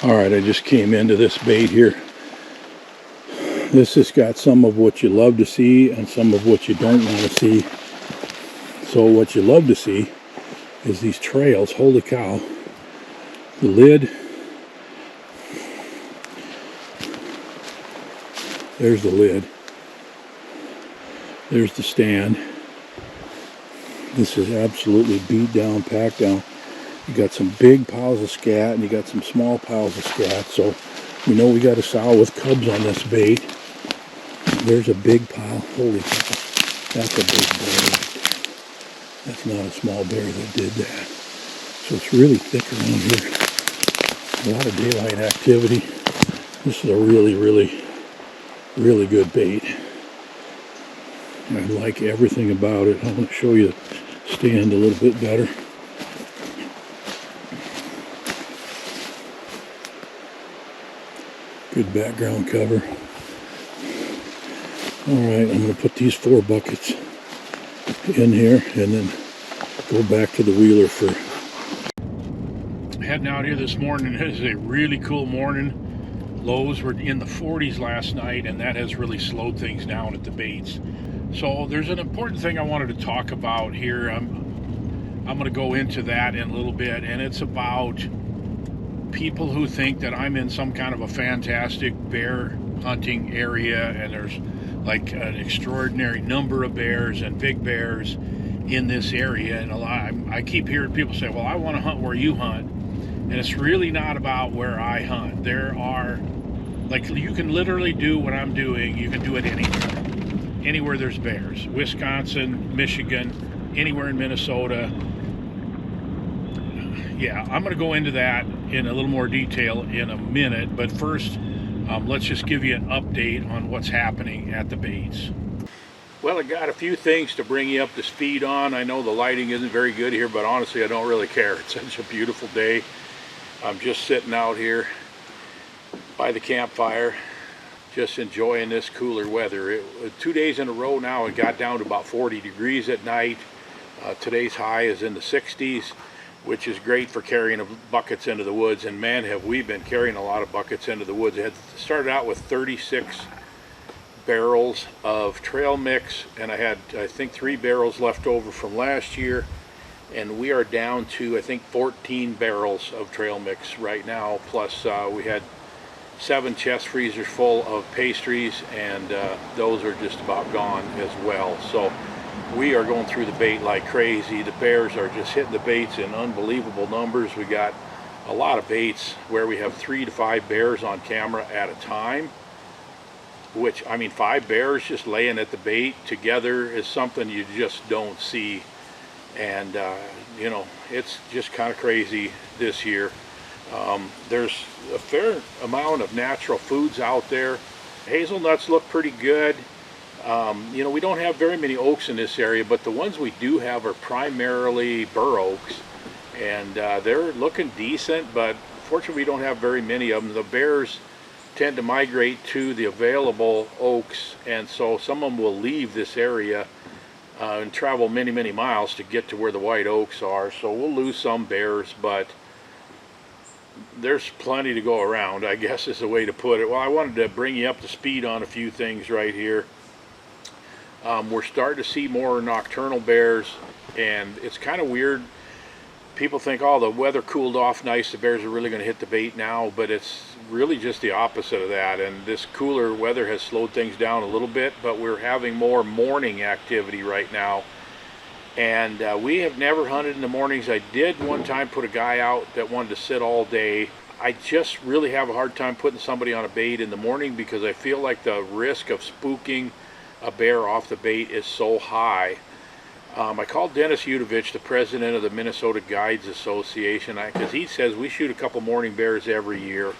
Alright, I just came into this bait here. This has got some of what you love to see and some of what you don't want to see. So what you love to see is these trails. Holy cow. The lid. There's the lid. There's the stand. This is absolutely beat down, packed down. You got some big piles of scat and you got some small piles of scat. So we know we got a sow with cubs on this bait. There's a big pile. Holy cow. That's a big bear. That's not a small bear that did that. So it's really thick around here. A lot of daylight activity. This is a really good bait. I like everything about it. I want to show you the stand a little bit better. Good background cover. Alright, I'm going to put these 4 buckets in here and then go back to the wheeler for... Heading out here this morning. It is a really cool morning. Lows were in the 40s last night, and that has really slowed things down at the baits. So there's an important thing I wanted to talk about here. I'm going to go into that in a little bit, and it's about people who think that I'm in some kind of a fantastic bear hunting area and there's like an extraordinary number of bears and big bears in this area. And I keep hearing people say, well, I want to hunt where you hunt. And it's really not about where I hunt. There are, like, you can literally do what I'm doing. You can do it anywhere there's bears. Wisconsin, Michigan, anywhere in Minnesota. Yeah, I'm going to go into that in a little more detail in a minute. But first, let's just give you an update on what's happening at the baits. Well, I got a few things to bring you up to speed on. I know the lighting isn't very good here, but honestly, I don't really care. It's such a beautiful day. I'm just sitting out here by the campfire, just enjoying this cooler weather. 2 days in a row now, it got down to about 40 degrees at night. Today's high is in the 60s, which is great for carrying buckets into the woods. And man, have we been carrying a lot of buckets into the woods. It had started out with 36 barrels of trail mix, and I had, I think, 3 barrels left over from last year. And we are down to, I think, 14 barrels of trail mix right now. Plus, we had 7 chest freezers full of pastries, and those are just about gone as well. So we are going through the bait like crazy. The bears are just hitting the baits in unbelievable numbers. We got a lot of baits where we have 3 to 5 bears on camera at a time. Which, I mean, 5 bears just laying at the bait together is something you just don't see. And you know, it's just kind of crazy this year. There's a fair amount of natural foods out there. Hazelnuts look pretty good. You know, we don't have very many oaks in this area, but the ones we do have are primarily bur oaks, and they're looking decent, but fortunately we don't have very many of them. The bears tend to migrate to the available oaks, and so some of them will leave this area and travel many miles to get to where the white oaks are. So we'll lose some bears, but there's plenty to go around, I guess is the way to put it. Well, I wanted to bring you up to speed on a few things right here. We're starting to see more nocturnal bears, and it's kind of weird. People think, oh, the weather cooled off nice, the bears are really going to hit the bait now, but it's really just the opposite of that. And this cooler weather has slowed things down a little bit, but we're having more morning activity right now. And we have never hunted in the mornings. I did one time put a guy out that wanted to sit all day. I just really have a hard time putting somebody on a bait in the morning because I feel like the risk of spooking a bear off the bait is so high. I called Dennis Udovich, the president of the Minnesota Guides Association, because he says we shoot a couple morning bears every year.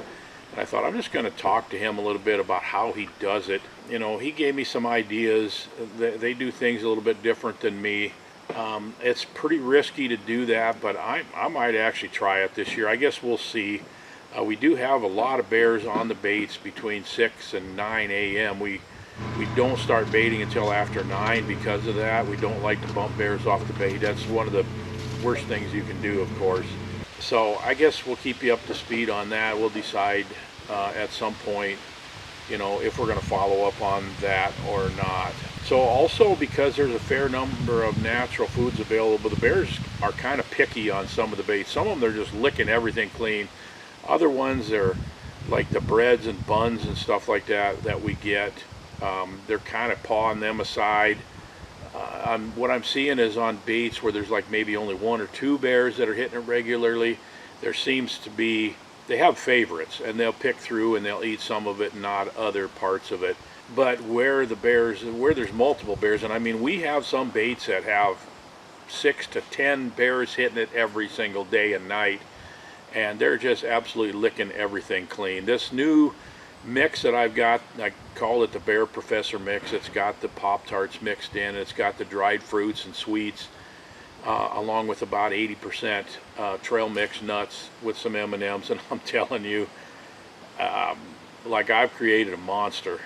And I thought, I'm just going to talk to him a little bit about how he does it. You know, he gave me some ideas. They do things a little bit different than me. It's pretty risky to do that, but I might actually try it this year. I guess we'll see. We do have a lot of bears on the baits between 6 and 9 a.m. We don't start baiting until after 9 because of that. We don't like to bump bears off the bait. That's one of the worst things you can do, of course. So I guess we'll keep you up to speed on that. We'll decide at some point, you know, if we're going to follow up on that or not. So also, because there's a fair number of natural foods available, the bears are kind of picky on some of the baits. Some of them, they're just licking everything clean. Other ones are like the breads and buns and stuff like that that we get. They're kind of pawing them aside. What I'm seeing is on baits where there's like maybe only 1 or 2 bears that are hitting it regularly, there seems to be, they have favorites and they'll pick through and they'll eat some of it and not other parts of it. But where there's multiple bears, and I mean, we have some baits that have 6 to 10 bears hitting it every single day and night, and they're just absolutely licking everything clean. This new mix that I've got, I call it the Bear Professor mix. It's got the Pop-Tarts mixed in, it's got the dried fruits and sweets, along with about 80% trail mix nuts with some M&Ms, and I'm telling you, like, I've created a monster.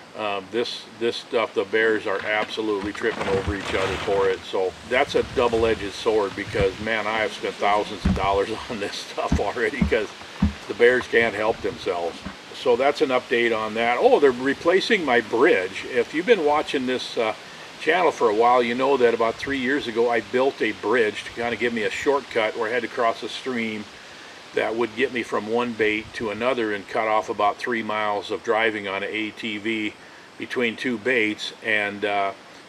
This stuff, the bears are absolutely tripping over each other for it. So that's a double-edged sword, because man, I have spent thousands of dollars on this stuff already because the bears can't help themselves. So that's an update on that. Oh, they're replacing my bridge. If you've been watching this channel for a while, you know that about 3 years ago I built a bridge to kind of give me a shortcut where I had to cross a stream that would get me from one bait to another and cut off about 3 miles of driving on an ATV between 2 baits, and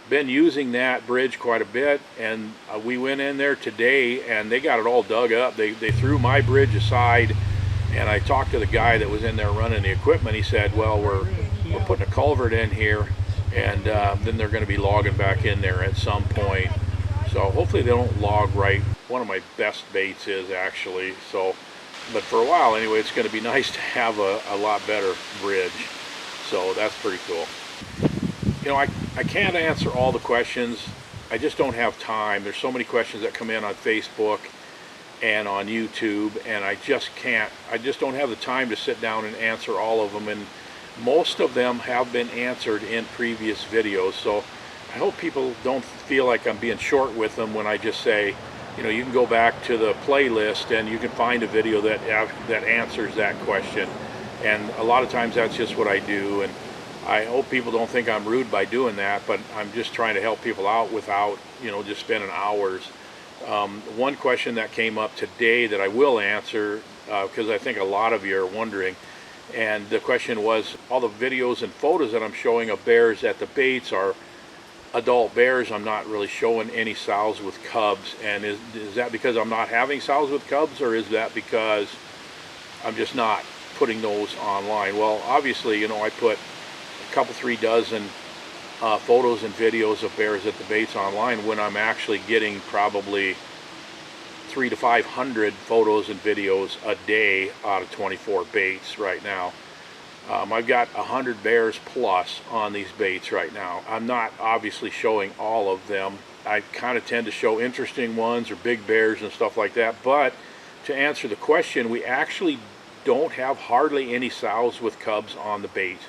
been using that bridge quite a bit. And we went in there today and they got it all dug up. They threw my bridge aside, and I talked to the guy that was in there running the equipment. He said, well, we're putting a culvert in here, and then they're going to be logging back in there at some point. So hopefully they don't log right. One of my best baits is actually, so, but for a while anyway, it's going to be nice to have a lot better bridge. So that's pretty cool. You know, I can't answer all the questions. I just don't have time. There's so many questions that come in on Facebook and on YouTube, and I just don't have the time to sit down and answer all of them, and most of them have been answered in previous videos. So I hope people don't feel like I'm being short with them when I just say, you know, you can go back to the playlist and you can find a video that answers that question. And a lot of times that's just what I do, and I hope people don't think I'm rude by doing that, but I'm just trying to help people out without, you know, just spending hours. One question that came up today that I will answer, because I think a lot of you are wondering, and the question was, all the videos and photos that I'm showing of bears at the baits are adult bears. I'm not really showing any sows with cubs, and is that because I'm not having sows with cubs, or is that because I'm just not putting those online? Well, obviously, you know, I put a couple, 3 dozen photos and videos of bears at the baits online when I'm actually getting probably 300 to 500 photos and videos a day out of 24 baits right now. I've got 100 bears plus on these baits right now. I'm not obviously showing all of them. I kind of tend to show interesting ones or big bears and stuff like that, but to answer the question, we actually don't have hardly any sows with cubs on the bait.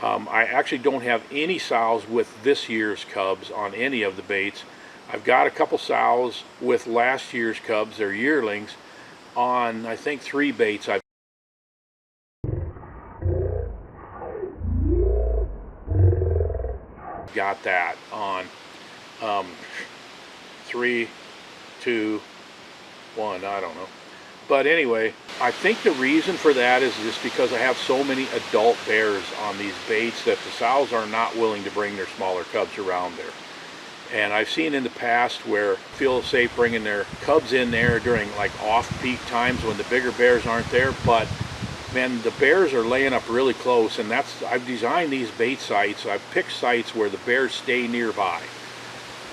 I actually don't have any sows with this year's cubs on any of the baits. I've got a couple sows with last year's cubs, they're yearlings, on I think 3 baits. I've got that on 3, 2, 1, I don't know. But anyway, I think the reason for that is just because I have so many adult bears on these baits that the sows are not willing to bring their smaller cubs around there. And I've seen in the past where feel safe bringing their cubs in there during like off-peak times when the bigger bears aren't there, but man, the bears are laying up really close, and I've designed these bait sites. I've picked sites where the bears stay nearby,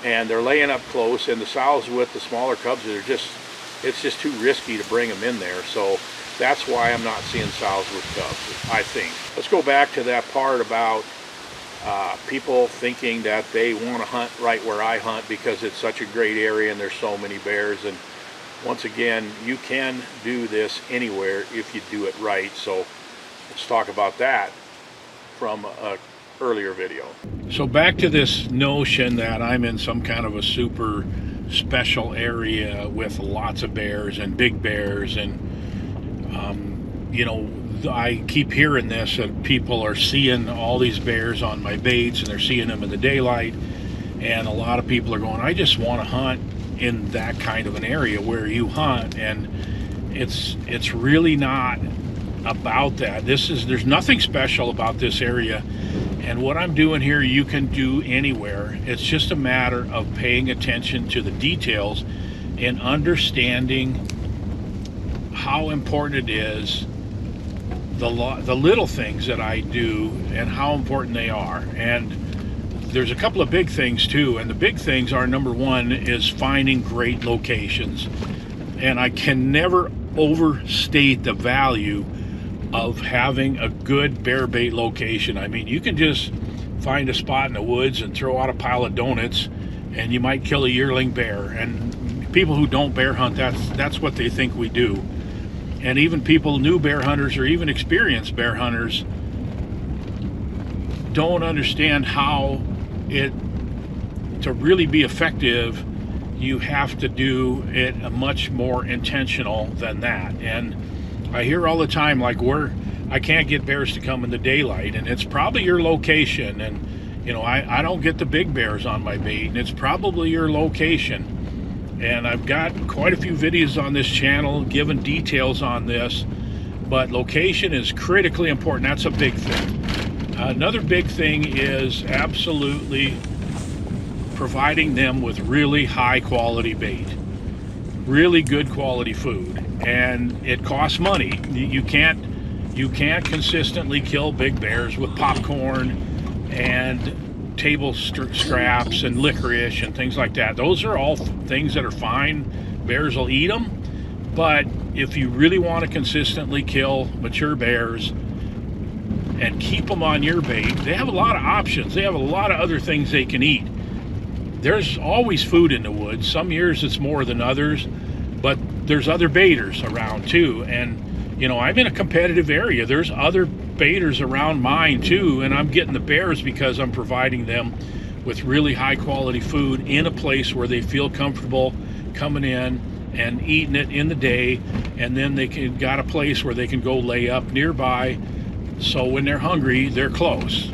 and they're laying up close, and the sows with the smaller cubs, it's just too risky to bring them in there. So that's why I'm not seeing sows with cubs, I think. Let's go back to that part about people thinking that they want to hunt right where I hunt because it's such a great area and there's so many bears. And once again, you can do this anywhere if you do it right. So let's talk about that from an earlier video. So back to this notion that I'm in some kind of a super special area with lots of bears and big bears, and you know, I keep hearing this, that people are seeing all these bears on my baits and they're seeing them in the daylight, and a lot of people are going, I just want to hunt in that kind of an area where you hunt. And it's really not about that. There's nothing special about this area, and what I'm doing here you can do anywhere. It's just a matter of paying attention to the details and understanding how important it is, the little things that I do and how important they are. And there's a couple of big things too, and the big things are, number one is finding great locations, and I can never overstate the value of having a good bear bait location. I mean, you can just find a spot in the woods and throw out a pile of donuts and you might kill a yearling bear. And people who don't bear hunt, that's what they think we do. And even people, new bear hunters or even experienced bear hunters, don't understand how to really be effective, you have to do it much more intentional than that. And I hear all the time, like, I can't get bears to come in the daylight, and it's probably your location. And you know, I don't get the big bears on my bait, and it's probably your location. And I've got quite a few videos on this channel giving details on this, but location is critically important. That's a big thing. Another big thing is absolutely providing them with really high quality bait, really good quality food, and it costs money. You can't consistently kill big bears with popcorn and table scraps and licorice and things like that. Those are all things that are fine. Bears will eat them, but if you really want to consistently kill mature bears and keep them on your bait, they have a lot of options. They have a lot of other things they can eat. There's always food in the woods. Some years it's more than others, but there's other baiters around too. And you know, I'm in a competitive area. There's other baiters around mine too, and I'm getting the bears because I'm providing them with really high quality food in a place where they feel comfortable coming in and eating it in the day, and then got a place where they can go lay up nearby, so when they're hungry they're close,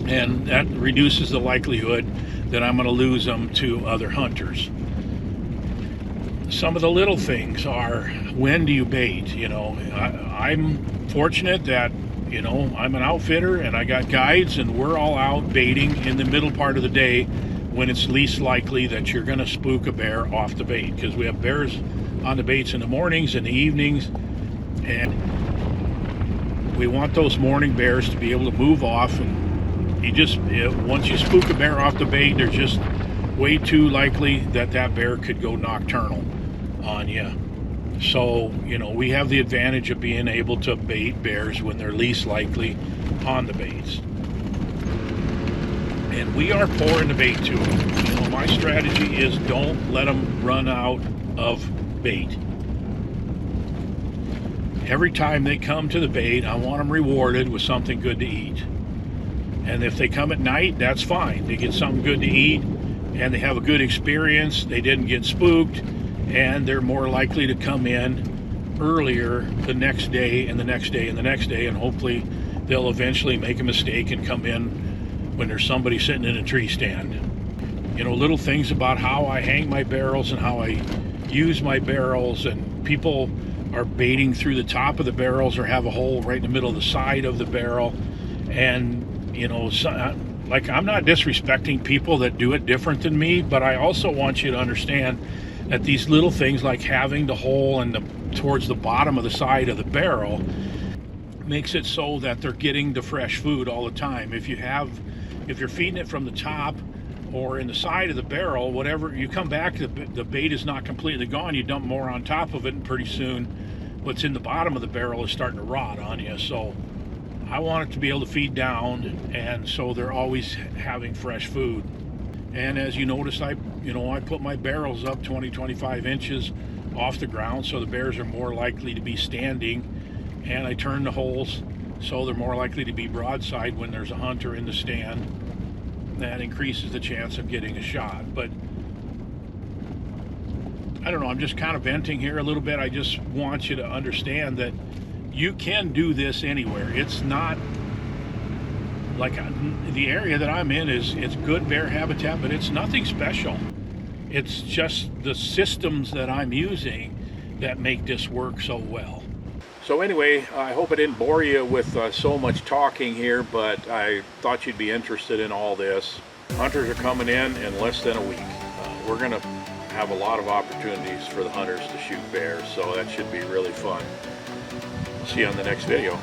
and that reduces the likelihood that I'm going to lose them to other hunters. Some of the little things are, when do you bait? You know, I'm fortunate that, you know, I'm an outfitter and I got guides, and we're all out baiting in the middle part of the day when it's least likely that you're going to spook a bear off the bait, because we have bears on the baits in the mornings and the evenings, and we want those morning bears to be able to move off. And once you spook a bear off the bait, they're just way too likely that bear could go nocturnal on you. So, you know, we have the advantage of being able to bait bears when they're least likely on the baits. And we are pouring the bait to them. You know, my strategy is don't let them run out of bait. Every time they come to the bait, I want them rewarded with something good to eat. And if they come at night, that's fine. They get something good to eat and they have a good experience. They didn't get spooked, and they're more likely to come in earlier the next day and the next day and the next day, and hopefully they'll eventually make a mistake and come in when there's somebody sitting in a tree stand. You know, little things about how I hang my barrels and how I use my barrels, and people are baiting through the top of the barrels or have a hole right in the middle of the side of the barrel. And you know, like, I'm not disrespecting people that do it different than me, but I also want you to understand that these little things, like having the hole towards the bottom of the side of the barrel, makes it so that they're getting the fresh food all the time. If you're feeding it from the top or in the side of the barrel, whatever, you come back, the bait is not completely gone, you dump more on top of it, and pretty soon what's in the bottom of the barrel is starting to rot on you. So I want it to be able to feed down, and so they're always having fresh food. And as you notice, I put my barrels up 20-25 inches off the ground, so the bears are more likely to be standing, and I turn the holes so they're more likely to be broadside when there's a hunter in the stand. That increases the chance of getting a shot. But I don't know, I'm just kind of venting here a little bit. I just want you to understand that you can do this anywhere. It's not like the area that I'm in it's good bear habitat, but it's nothing special. It's just the systems that I'm using that make this work so well. So anyway, I hope I didn't bore you with so much talking here, but I thought you'd be interested in all this. Hunters are coming in less than a week. We're going to have a lot of opportunities for the hunters to shoot bears, so that should be really fun. See you on the next video.